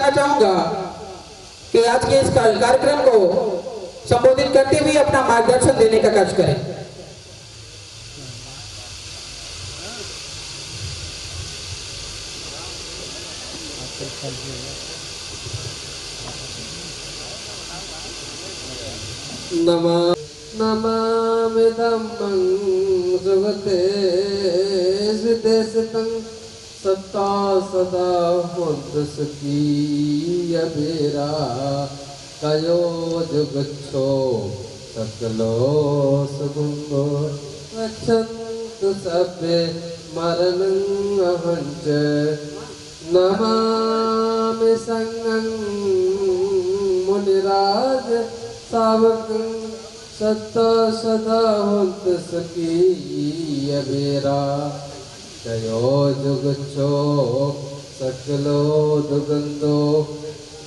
मैं चाहूंगा कि आज के इस कार्यक्रम को संबोधित करते हुए अपना मार्गदर्शन देने का कार्य करें। नमामि धम्मं सुगते सिद्धेसितं सत्ता सदा होन्तु सुखी अबेरा कयो जुगच्छो सकलो सुगुंगो गच्छन्तु सभ्ये मरणं अहञ्च नमामि संगं मुनिराज सावकं सत्ता सदा होन्तु सुखी अबेरा कयो जुगच्छो सकलो दुगंधो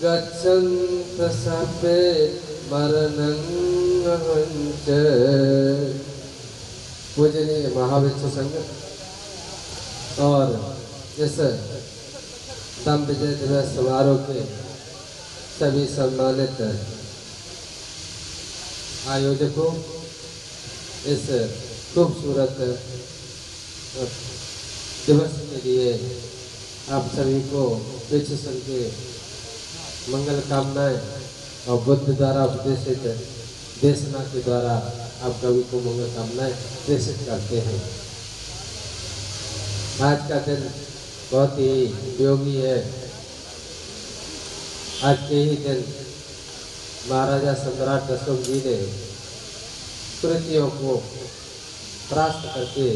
गच्छन्तु सभ्ये मरणं अहञ्च। पूजनीय महाविश्व संघ और इस दम विजय दिवस समारोह के सभी सम्मानित आयोजकों, इस खूबसूरत दिवस के लिए आप सभी को विश्व संघ के मंगल कामनाएं और बुद्ध द्वारा उपदेशित देशना के द्वारा आप सभी को मंगल कामनाएं प्रेषित करते हैं। आज का दिन बहुत ही उपयोगी है। आज के ही दिन महाराजा सम्राट अशोक जी ने कृतियों को परास्त करके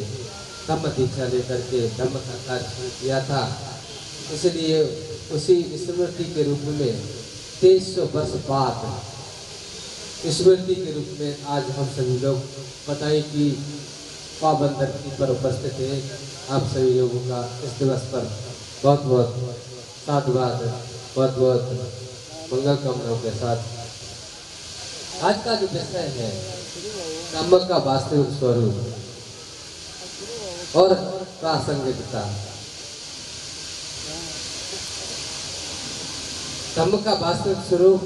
धम्म दीक्षा लेकर के धम्म का कार्य किया था। इसलिए उसी स्मृति के रूप में 2300 वर्ष बाद स्मृति के रूप में आज हम सभी लोग बताएं कि पावन धरती पर उपस्थित है। आप सभी लोगों का इस दिवस पर बहुत बहुत साधुवाद, बहुत बहुत मंगल कामनाओं के साथ। आज का जो विषय है धम्म का वास्तविक स्वरूप और प्रासंगिकता। धम्म का वास्तविक स्वरूप,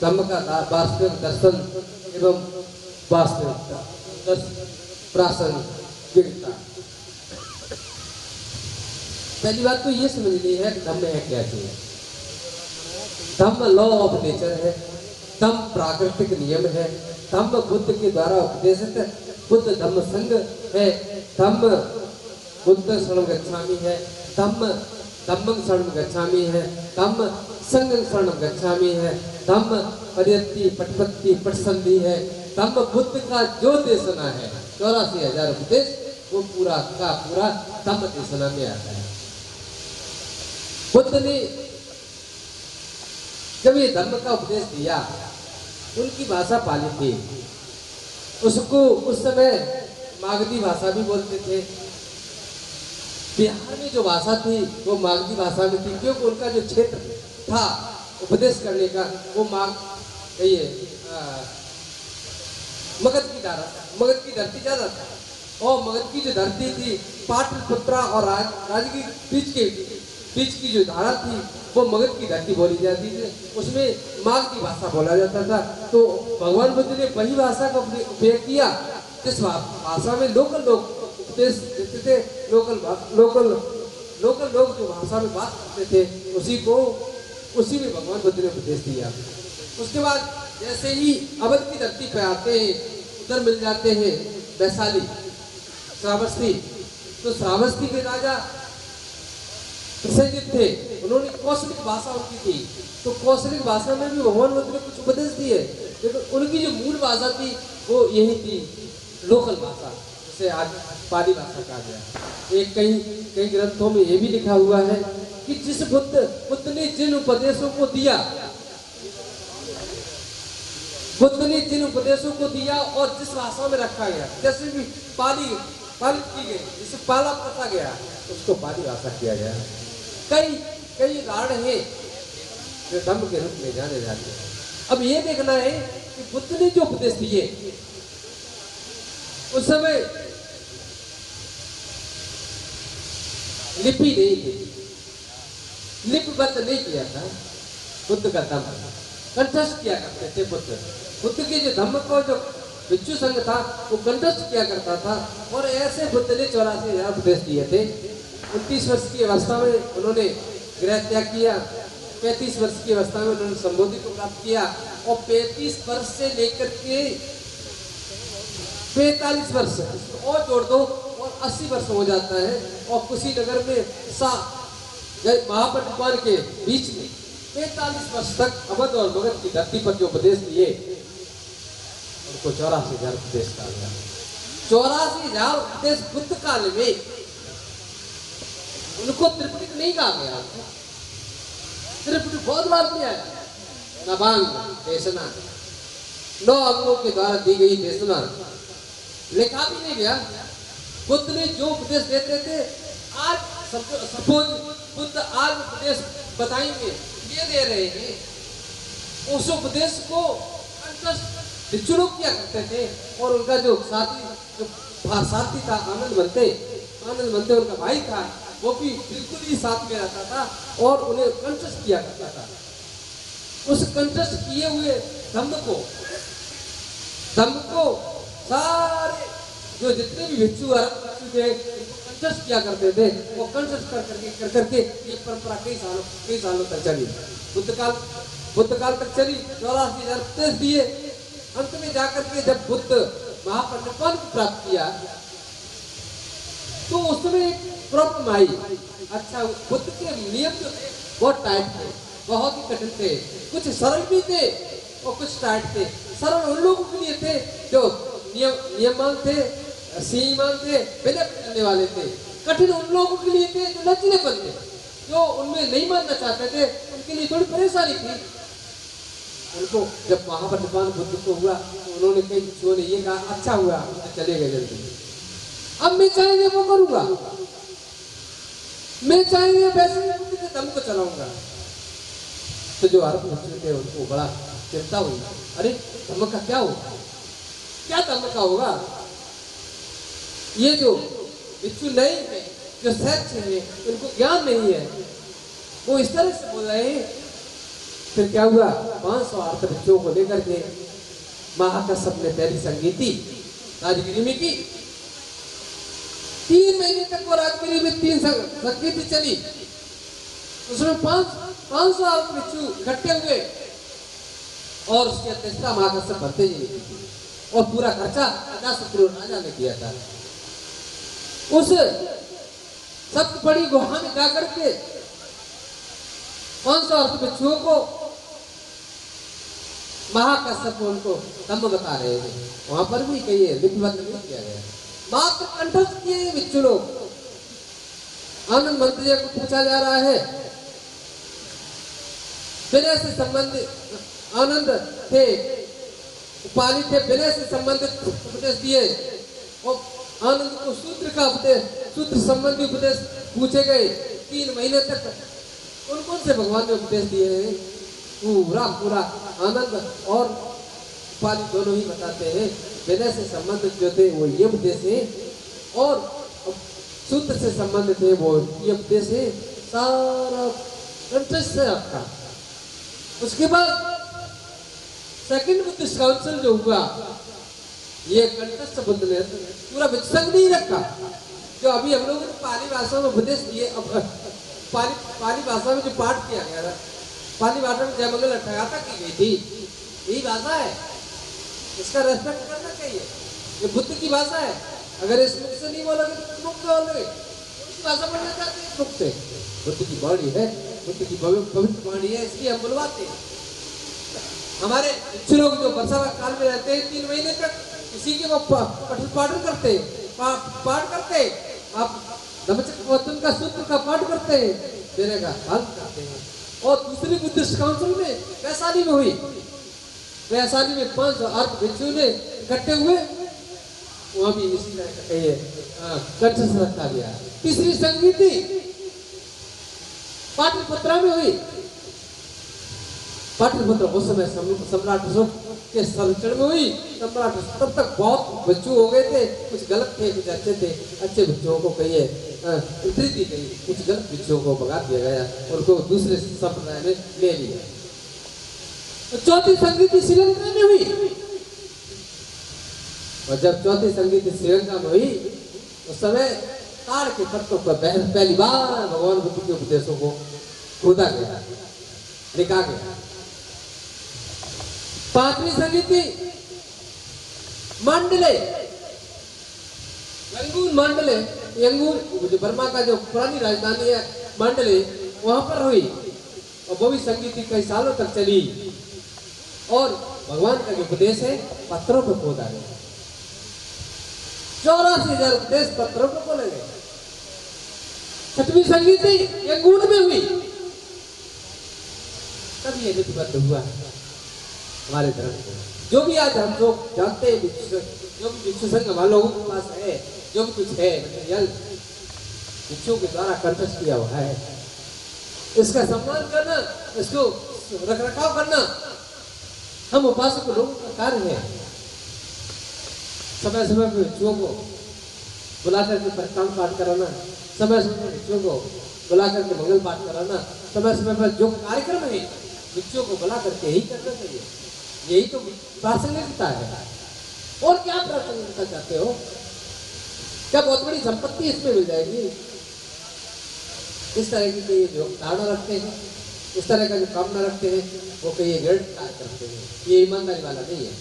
धम्म का वास्तविक दर्शन एवं वास्तविकता, प्रासंगिकता। पहली बात तो ये समझनी है कि धम्म है क्या चीज। धम्म लॉ ऑफ नेचर है, धम्म प्राकृतिक नियम है, धम्म बुद्ध के द्वारा उपदेशित बुद्ध धम्म संघ है, धम्म बुद्ध शरणं गच्छामि है, धम्म धम्मं शरणं गच्छामि है, धम्म संघं शरणं गच्छामि है, धम्म परियत्ति पटपत्ति पटसंधि है। धम्म बुद्ध का जो देशना है 84,000 उपदेश, वो पूरा का पूरा धम्म देशना में आता है। बुद्ध ने जब ये धम्म का उपदेश दिया, उनकी भाषा पाली थी। उसको उस समय मागधी भाषा भी बोलते थे। बिहार में जो भाषा थी वो मागधी भाषा में थी, क्योंकि उनका जो क्षेत्र था उपदेश करने का वो मगध की धरती ज्यादा था। और मगध की जो धरती थी, पाटलिपुत्रा और राजगीर बीच की जो धारा थी वो मगध की धरती बोली जाती थी। उसमें मागधी भाषा बोला जाता था। तो भगवान बुद्ध ने वही भाषा का उपयोग किया जिस भाषा में लोकल लोग उपदेश देते थे। लोकल लोग जो भाषा में बात करते थे उसी में भगवान बुद्ध ने उपदेश दिया। उसके बाद जैसे ही अवध की धरती पे आते हैं, उधर मिल जाते हैं वैशाली, श्रावस्ती। तो श्रावस्ती के राजा प्रसेनजित थे, उन्होंने कौशलिक भाषा उनकी थी। तो कौशलिक भाषा में भी भगवान बुद्ध ने कुछ उपदेश दिए, लेकिन उनकी जो मूल भाषा थी वो यही थी, लोकल भाषा, जिसे आज पाली भाषा कहा गया। एक कई ग्रंथों में ये भी लिखा हुआ है कि जिस बुद्ध ने जिन उपदेशों को दिया, बुद्ध ने जिन उपदेशों को दिया और जिस भाषा में रखा गया, जैसे भी पालित की गई, जिसे पाला पता गया, उसको पाली भाषा किया गया। कई राण हैं जो धम्म के रूप में जाने जाते हैं। अब ये देखना है कि बुद्ध ने जो उपदेश दिए उस समय लिपि नहीं थी, लिपिबद्ध नहीं किया था बुद्ध का धम्म, कंठस्थ किया करते थे बुद्ध की जो धम्म को जो भिक्षु संघ था वो कंठस्थ किया करता था। और ऐसे बुद्ध ने 84,000 उपदेश दिए थे। 29 वर्ष की अवस्था में उन्होंने गृह त्याग किया, 35 वर्ष की अवस्था में उन्होंने संबोधि को प्राप्त किया और 35 वर्ष से लेकर के 45 वर्ष और जोड़ दो और 80 वर्ष हो जाता है। और कुशीनगर में महापंडित के बीच में 45 वर्ष तक अवध और मगध की धरती पर जो उपदेश दिए उनको 84,000 उपदेश कहा गया। 84,000 उपदेश बुद्ध काल में, उनको त्रिपिटक नहीं कहा गया। त्रिपिटक बहुत बार दिया है। नवांग देशना, 9 अंगों के द्वारा दी गई देशना लिखा भी नहीं गया। बुद्ध ने जो उपदेश देते थे, आज सपोज बुद्ध आज उपदेश बताएंगे, ये दे रहे हैं, उस उपदेश को भिक्षु लोग किया करते थे। और उनका जो साथी था आनंद बनते उनका भाई था, वो भी बिल्कुल ही साथ में रहता था और उन्हें कंठस्थ किया करता था। उस कंठस्थ किए हुए धम्म को सारे जो जितने भी भिक्षु थे कंठस्थ किया करते थे, वो कंठस्थ कर करके ये परंपरा कई सालों तक चली। बुद्ध काल तक चली। 84,000 उपदेश दिए। अंत में जाकर के जब बुद्ध महापंडितपद को प्राप्त किया तो उसमें एक प्रॉब्लम आई। अच्छा, बुद्ध के नियम जो थे बहुत टाइट थे, बहुत ही कठिन थे, कुछ सरल भी थे और कुछ टाइट थे। सरल उन लोगों के लिए थे जो नियममान थे, सीमान थे, बिना चलने वाले थे। कठिन उन लोगों के लिए थे जो लचीलेपन थे, जो उनमें नहीं मानना चाहते थे, उनके लिए थोड़ी परेशानी थी। उनको जब महापंडितपान बुद्ध को हुआ तो उन्होंने कई भिक्षुओं ने ये कहा, अच्छा हुआ चले गए जल्दी, अब मैं चाहेंगे वो करूंगा, मैं चाहेंगे वैसे बुद्ध के धम्म को चलाऊंगा। तो जो आरोप भिक्षु थे उनको बड़ा चिंता हुई, अरे धम्म का क्या होगा, क्या धम्म का होगा। ये जो भिक्षु नए हैं, जो सहज हैं, उनको ज्ञान नहीं है, वो इस तरह से बोल रहे हैं। फिर क्या हुआ, 500 अर्थ भिक्षुओं को लेकर के महाकश्यप ने पहली संगीति राजगिरी में की। 3 महीने तक वो राजगिरी में 3 संगीति चली। उसमें 500 अर्थ भिक्षु इकट्ठे हुए और उसकी अध्यक्षता महाकश्यप भरते जी ने की और पूरा खर्चा अजातशत्रु राजा ने किया था। उस सबसे बड़ी गुहा में जाकर के 500 अर्थ भिक्षुओं को महाकश्यप उनको धम्म बता रहे थे। वहां पर भी कहिए लिपिबद्ध नहीं किया गया, मात्र कंठस्थ किए भिक्षु लोग। आनंद मंत्री को पूछा जा रहा है, विनय से संबंधित आनंद थे, उपाली थे, विनय से संबंधित उपदेश दिए और आनंद को सूत्र का उपदेश, सूत्र संबंधी उपदेश पूछे गए। 3 महीने तक कौन से भगवान ने उपदेश दिए हैं, पूरा आनंद और उपाली दोनों ही बताते हैं। विनय से संबंधित जो थे वो ये उपदेश है और सूत्र से संबंधित है वो ये उपदेश है। सारा कंठस्थ है आपका। उसके बाद सेकंड बुद्धिस्ट काउंसिल जो हुआ, ये कंठस्थ बुद्ध ने पूरा विचसन नहीं रखा। जो अभी हम लोगों ने पाली भाषा में उपदेश दिए, पाली भाषा में जो पाठ किया गया था, पाली भाषा में जयमंगल अट्ठगाथा की गई थी, यही भाषा है, इसका रेस्पेक्ट करना चाहिए। ये बुद्ध की भाषा है। अगर इस मुख से नहीं बोलोगे तो मुख से बोलोगे। इस भाषा पढ़ना चाहते हैं मुख से। बुद्ध की वाणी है, बुद्ध की पवित्र वाणी है, इसलिए हम बुलवाते हैं। हमारे कुछ लोग जो वर्षा काल में रहते हैं 3 महीने तक इसी के वो पाठ करते, आप धम्मचक्र का सूत्र का पाठ करते हैं, देने का पालन करते हैं। और दूसरी बुद्धिस्ट काउंसिल में वैशाली में हुई, वैशाली में 500 अर्थ भिक्षु ने इकट्ठे हुए, वहां भी इसी तरह कंठस्थ रखा गया। तीसरी संगीति पाटलिपुत्रा में हुई, पाटलिपुत्र उस समय सम्राट अशोक के संरक्षण में हुई। सम्राट तब तक बहुत बच्चों हो गए थे, कुछ गलत थे कुछ अच्छे थे। अच्छे बच्चों को कहिए उतरी दी गई, कुछ गलत बच्चों को भगा दिया गया, उनको दूसरे संप्रदाय में ले लिया। तो चौथी संगीति श्रीलंका में हुई, और जब चौथी संगीति श्रीलंका में हुई उस समय ताड़ के पत्तों पर पहली बार भगवान बुद्ध के उपदेशों को खोदा गया, लिखा गया। पांचवी संगीति मांडले, यंगून मांडले, यंगून जो बर्मा का जो पुरानी राजधानी है मांडले, वहां पर हुई। और वो भी संगीति कई सालों तक चली, और भगवान का जो उपदेश है पत्थरों पर खोदा गया। 84,000 उपदेश पत्थरों पर खोले गए। छठवीं संगीति यंगून में हुई, तब ये लिपिबद्ध हुआ हमारे धर्म को। जो भी आज हम लोग जानते हैं, जो भी भिक्षु संघ हमारे लोगों के पास है, जो भी कुछ है मटेरियल भिक्षुओं के द्वारा कंठस्थ किया हुआ है, इसका सम्मान करना, इसको रख रखाव करना हम उपासक लोगों का कार्य है। समय समय पर भिक्षुओं को बुलाकर के परिक्रमा पाठ कराना, समय समय पर भिक्षुओं को बुलाकर के मंगल पाठ कराना, समय समय पर जो कार्यक्रम है भिक्षुओं को बुला करके ही करना चाहिए। यही तो प्रासंगिकता है। और क्या प्रासंगिकता चाहते हो? क्या बहुत बड़ी संपत्ति इसमें मिल जाएगी? इस तरह की जो धारणा रखते हैं, इस तरह का जो कामना रखते हैं, वो कहीं गलत कार्य करते हैं। ये ईमानदारी वाला नहीं है।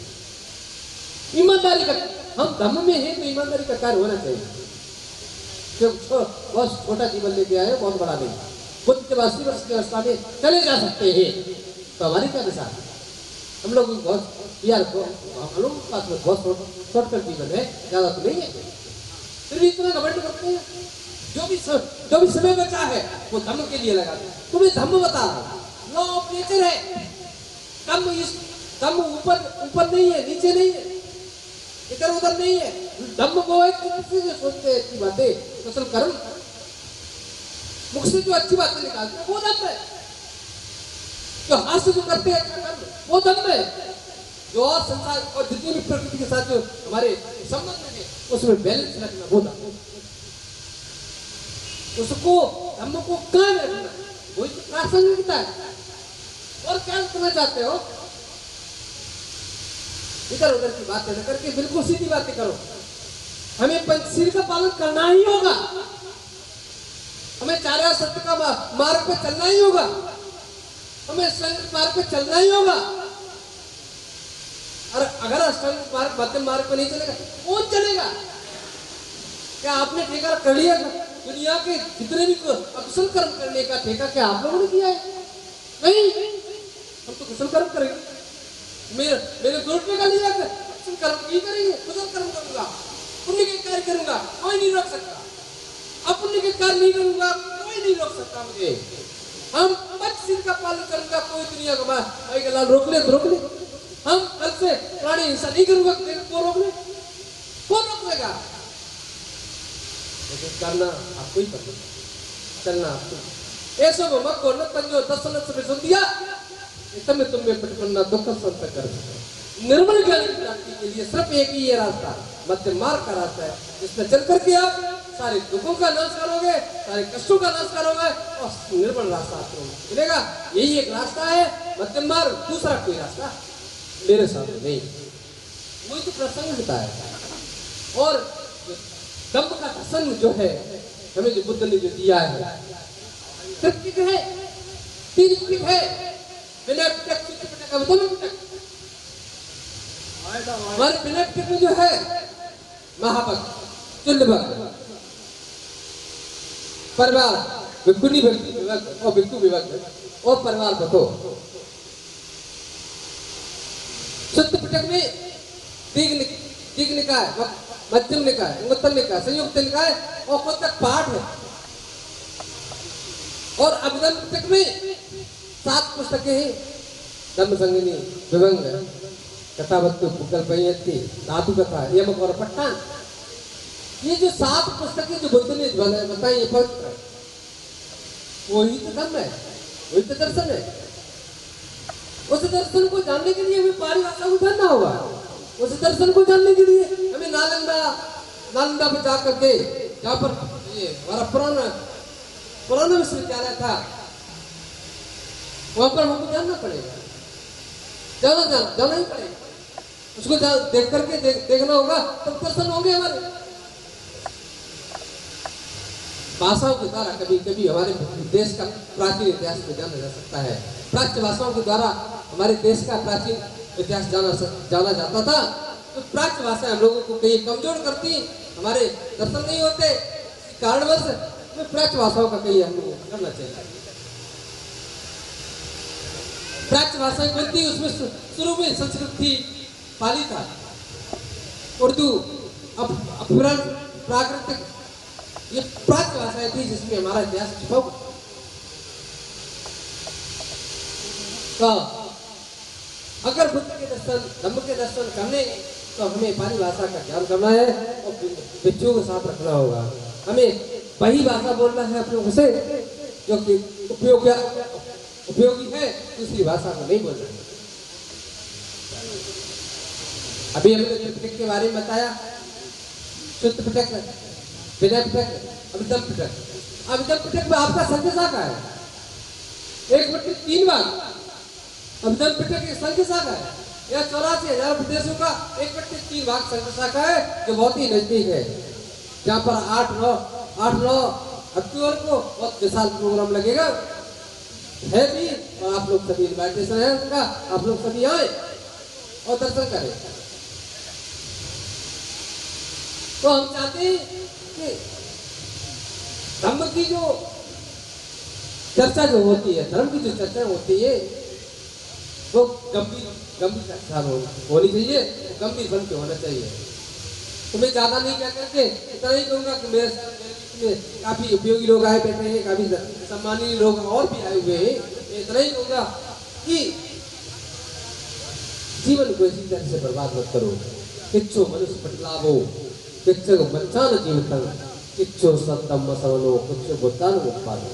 ईमानदारी का हम धर्म में है तो ईमानदारी का कार्य होना चाहिए। बहुत छोटा जीवन लेके आए, बहुत बड़ा नहीं। बुद्ध जब 80 वर्ष की अवस्था में चले जा सकते हैं तो हमारी क्या दशा? हम लोग बहुत यार हम लोग के पास में बहुत शॉर्टकट जीवन है, ज्यादा तो नहीं है, फिर भी इतना घमंड करते हैं। जो भी समय बचा है वो धर्म के लिए लगा दे। तुम्हें धर्म बता रहा, लॉ ऑफ नेचर है। धर्म ऊपर नहीं है, नीचे नहीं है, इधर उधर नहीं है। धर्म वो है किसी से सोचते हैं अच्छी बातें, असल कर्म मुख से जो अच्छी बातें निकालते हैं वो धर्म है। जो हास्य जो करते हैं अच्छा कर्म वो धर्म है। जो और संसार और जितनी भी प्रकृति के साथ जो हमारे संबंध है उसमें बैलेंस रखना वो धर्म। उसको धर्म को कायम रखना वही तो प्रासंगिकता है। और क्या करना चाहते हो? इधर उधर की बातें न करके बिल्कुल सीधी बातें करो। हमें पंचशील का पालन करना ही होगा, हमें चार सत्य का मार्ग पे चलना ही होगा, हमें अष्टांगिक मार्ग पे चलना ही होगा। और अगर अष्टांगिक मार्ग मध्यम मार्ग पे नहीं चलेगा कौन चलेगा? क्या आपने ठेका कर लिया? दुनिया के जितने भी अकुशल कर्म करने का ठेका क्या आप लोगों ने किया है? नहीं, हम तो कुशल कर्म करेंगे। मेरे ग्रुप में का लिया कुशल कर्म नहीं करेंगे, कुशल कर्म करूंगा, पुण्य के कार्य करूंगा, कोई नहीं रोक सकता। अब पुण्य के कार्य नहीं करूंगा, कोई नहीं रोक सकता मुझे। हम पंचशील का पालन करूंगा, कोई दुनिया का भाई का लाल रोक ले तो रोक ले। हम कल से प्राणी हिंसा नहीं करूंगा, को रोक ले, कौन रोक लेगा? करना आपको ही करना, चलना आपको। ऐसा वो मत करना पंजो 10 लक्ष में सुन दिया तुम्हें पटपन्ना दुख संत कर। निर्मल ज्ञान की प्राप्ति के लिए सिर्फ एक ही ये रास्ता, मध्यम मार्ग का रास्ता है, जिसमें चल करके आप सारे दुखों का नाश करोगे, सारे कष्टों का नाश करोगे और निर्मल रास्ता आपको मिलेगा। यही एक रास्ता है मध्यम मार्ग, दूसरा कोई रास्ता मेरे सामने नहीं। वही तो प्रासंगिकता है। और दम्भ का दर्शन जो है हमें जो बुद्ध ने जो दिया है तृप्तिक है, तीर्थिक है, बिना हमारे बिना में जो है महाभक्त तुल्यभक्त परिवार भिक्षुनी विभक्त और भिक्षु विभक्त और परिवार बतो शुद्ध पिटक में दीर्घ निकाय, मध्यम निकाय, उत्तर निकाय, संयुक्त निकाय और कोटक पाठ है। और अभिधर्म पिटक में 7 पुस्तकें हैं, धम्म संगिनी, विभंग, कथावस्तु, कल्पयति, धातु कथा, यमक और पट्टान। ये जो 7 पुस्तकें जो बुद्ध ने बताई ये पवित्र है, वही तो धम्म है, वही तो दर्शन है। उस दर्शन को जानने के लिए हमें पाली भाषा को जानना होगा। उस दर्शन को जानने के लिए हमें नालंदा पे जा करके, जहाँ पर ये हमारा पुराना विश्वविद्यालय था, वहां पर हमको जानना पड़ेगा, जाना ही पड़ेगा। उसको देख करके देखना होगा, तब दर्शन होंगे हमारे। भाषाओं के द्वारा कभी कभी हमारे देश का प्राचीन इतिहास को जाना जा सकता है। प्राच्य भाषाओं के द्वारा हमारे देश का प्राचीन इतिहास जाना जाता था। तो प्राच्य भाषा हम लोगों को कहीं कमजोर करती, हमारे दर्शन नहीं होते, कारणवश हमें प्राच्य भाषाओं का कहीं हम लोगों को करना चाहिए। प्राच्य भाषाएं बनती, उसमें शुरू में संस्कृत थी, पाली था, उर्दू, प्राकृतिक, ये प्राच्य भाषाएं थी जिसमें हमारा इतिहास छुपा हुआ। तो अगर बुद्ध के दर्शन, धम्म के दर्शन करने, तो हमें पाली भाषा का ज्ञान करना है और बच्चों को साथ रखना होगा। हमें वही भाषा बोलना है अपने लोगों से जो कि उपयोगी है, दूसरी भाषा को नहीं बोलना है। अभी हमने त्रिपिटक के बारे में बताया, शुद्ध पिटक, विनय पिटक, अभिधम पिटक। अभिधम पिटक में आपका संख्या शाखा है 1/3 भाग। अभिधम पिटक की संख्या शाखा है, यह 84,000 प्रदेशों का 1/3 भाग संख्या शाखा है, जो बहुत ही नजदीक है। जहाँ पर 8-9 अक्टूबर को बहुत विशाल प्रोग्राम लगेगा है भी, और आप लोग सभी इन्विटेशन है उनका, आप लोग सभी आए और दर्शन करें। तो हम चाहते हैं कि धर्म की जो चर्चा जो होती है, धर्म की जो चर्चा होती है, वो गंभीर चर्चा होनी चाहिए, गंभीर बन के होना चाहिए। तो मैं ज्यादा नहीं कह करके इतना ही कहूँगा कि मेरे काफी उपयोगी लोग आए बैठे हैं, काफी सम्मानीय लोग और भी आए हुए हैं। मैं इतना ही कहूँगा कि जीवन को इसी तरह से बर्बाद मत करो। किच्छो मनुष्य पटलावो, किच्छो बच्चान जीवितं, किच्छो सत्तम मसवनो, किच्छो बुद्धान उत्पादो।